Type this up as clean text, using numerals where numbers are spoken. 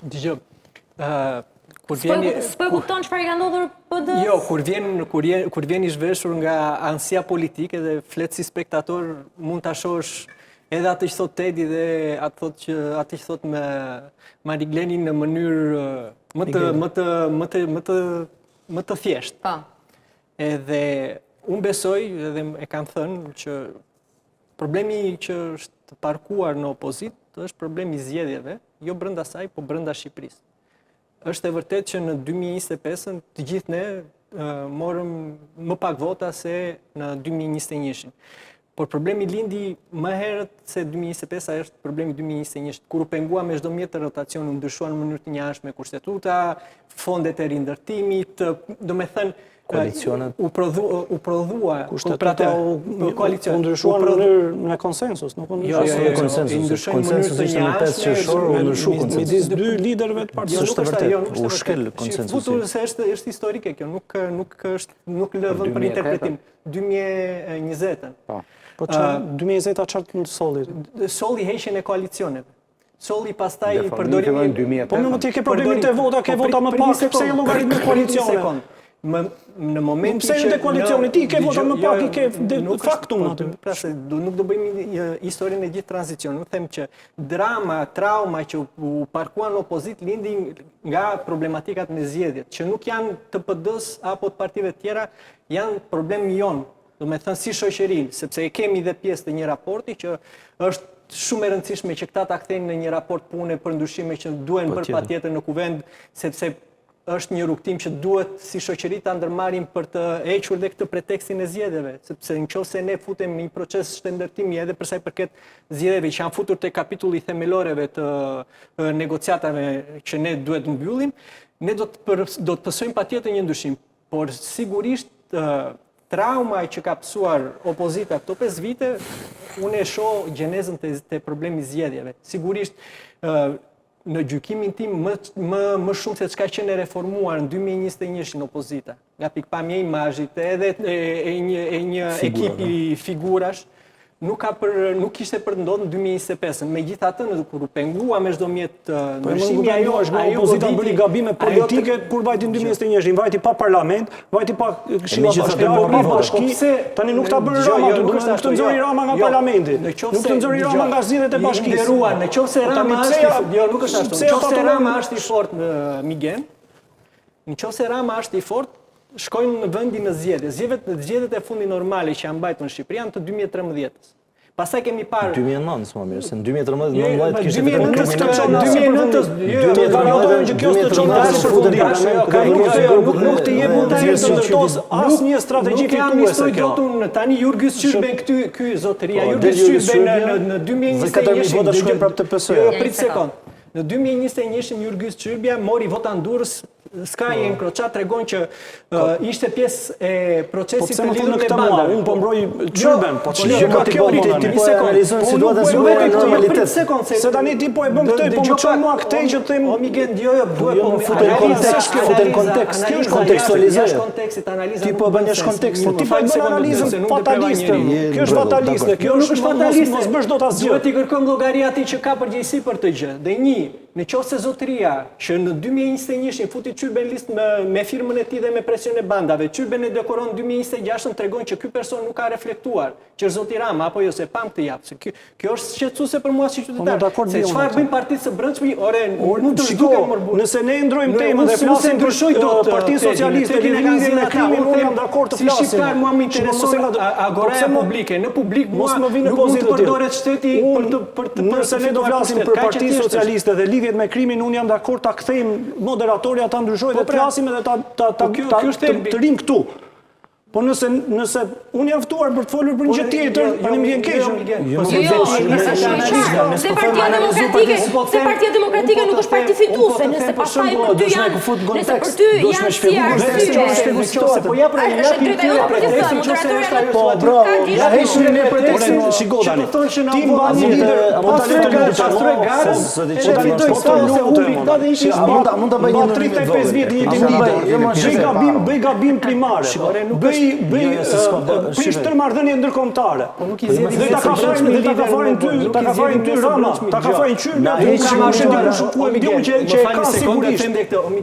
Dgjoj. Kur vjen s'po kupton çfarë ka ndodhur PD-s? Jo, kur vjen i zhveshur nga ansia politike dhe flet si spektator, mund ta shohësh edhe atë që thot Tedi dhe atë që thot me Mariglenin në mënyrë më të thjeshtë. Po. Edhe unë besoj, edhe e kam thënë, që problemi që është parkuar në opozitë është problemi i zgjedhjeve, jo brenda saj, po brenda Shqipërisë. Është e vërtet që në 2025 të gjithë ne morëm më pak vota se në 2021. Por problemi lindi më herët se 2025, është problemi 2021. Kur u pengua me çdo mjet të rotacion, u ndryshuan në mënyrë të njëanshme kushtetuta, fondet e rindërtimit, domethënë koalicionet u prodhua kushtetuta u ndryshuan në mënyrë me konsensus, nuk u konsensus në mënyrë të 5 qershor u ndryshu konsensus midis dy liderëve të partisë. Është vërtet, u shkel konsensusi. Futur se është historike kjo, nuk lë vend për interpretim. 2020. Po që 2020 çfarë solli? Solli heqjen e koalicioneve. Solli pastaj përdorimin. Po më ti ke problemin te vota, ke vota më pak, pse e llogarit me koalicione? Në momentin që në koalicioni ti ke vota më pak, i ke faktum aty. Pra se nuk do bëjmë historinë e gjithë tranzicionit. Nuk them që drama, trauma që u parkuan në opozit lindi nga problematikat me zgjedhjet, që nuk janë të PD-s apo të partive tjera, janë problem jonë. Do me thënë si shoqërinë, sepse e kemi dhe pjesë të një raporti që është shumë e rëndësishme që këta ta kthejnë në një raport pune për ndryshime që duhen bërë patjetër në kuvend, sepse është një rrugtim që duhet si shoqëri ta ndërmarrim për të hequr dhe këtë pretekstin e zgjedhjeve, sepse nëse ne futem në një proces shndërtimi edhe për sa i përket zgjedhjeve që janë futur te kapitulli themeloreve të negociatave që ne duhet të mbyllim, ne do të pësojmë patjetër një ndryshim, por sigurisht trauma që ka pësuar opozita këto 5 vite, unë e shoh gjenezën të problemi zgjedhjeve. Sigurisht, në gjykimin tim, më shumë se çka qenë reformuar në 2021 në opozita, nga pikpamja e imazhit edhe e një ekipi figurash, nuk ishte për të ndodhur në 2025. Megjithatë, kur u pengua me çdo mjet ndryshimi, ajo opozita bëri gabime politike kur vajti në 2021, vajti pa parlament, vajti pa këshilla bashkiake, pa bashki. Tani nuk ta bën Rama, nuk të nxori Rama nga parlamenti. Nuk të nxori Rama nga zgjedhjet e bashkisë. Nderuar, nëse Rama është, jo nuk është ashtu. Nëse Rama është i fortë Migen, nëse Rama është i fortë, shkojnë në vendin në zgjedhje. Zgjedhjet e fundi normale që janë mbajtur në Shqipëri janë të 2013-s. Pastaj kemi parë 2009 më mirë, se në 2013-19 kishte vetëm 2009 që kjo është çondash fundim. Nuk të jep mund të ndërtos asnjë strategji fituese kjo. Tani Jurgës Qyrben ky zotëria, Jurgës Qyrben në 2021 vota shkojnë prapë të PS-së. Jo, prit sekond. Në 2021 Jurgës Qyrbja mori vota ndurës. Ska e Encrocha tregon që ishte pjesë e procesit të lidhur me banda. Unë po mbroj Qyrben, po ç'ka kjo ti po analizon situatën si në normalitet. Se tani ti po e bën këtë, po më çon mua këtë që them o Migen, jo, duhet po futem kontekst. Kjo është kontekstualizoj. Ti po bën një kontekst. Po ti po bën analizën fataliste. Kjo është fataliste. Kjo nuk është fataliste. Mos bësh dot asgjë. Duhet i kërkojmë llogari atij që ka përgjegjësi për të gjë. Dhe nëse zotëria që në 2021 futi Qyrben listë me firmën e tij dhe me presion e bandave, Qyrben e dekoron 2026 tregon që ky person nuk ka reflektuar që është zoti Rama apo jo, se pam këtë javë. Kjo është shqetësuese për mua si qytetar. Se çfarë bëjnë partisë së brendshme, nuk të zgjuket më burr. Nëse ne ndrojmë temën dhe flasim për Partinë Socialiste, lidhjen me krimin, unë jam dakord të flasim. Si shqiptar mua më intereson agoraja publike. Në publik mos më vinë pozitë përdoret shteti për të nëse ne do flasim për Partinë Socialiste dhe lidhjet me krimin, unë jam dakord ta kthejmë moderatorja ta ndryshojë dhe të flasim edhe të rim këtu. Po nëse unë jam ftuar për të folur për një gjë tjetër, tani më vjen keq. Se Partia Demokratike nuk është parti fituese, nëse pastaj për ty janë, nëse për ty janë si arsye. Po ja pra ja pretekstin që është ajo. Po bro, ja heqin ne pretekstin shikojani. Ti mban lider, mund ta bëj një ndryshim. 35 vjet një lider. Bëj gabim primare. Bëj prish të marrëdhënie ndërkombëtare. Dhe ta ka fajin ty Rama, ta ka fajin qyrë, që ka sigurisht.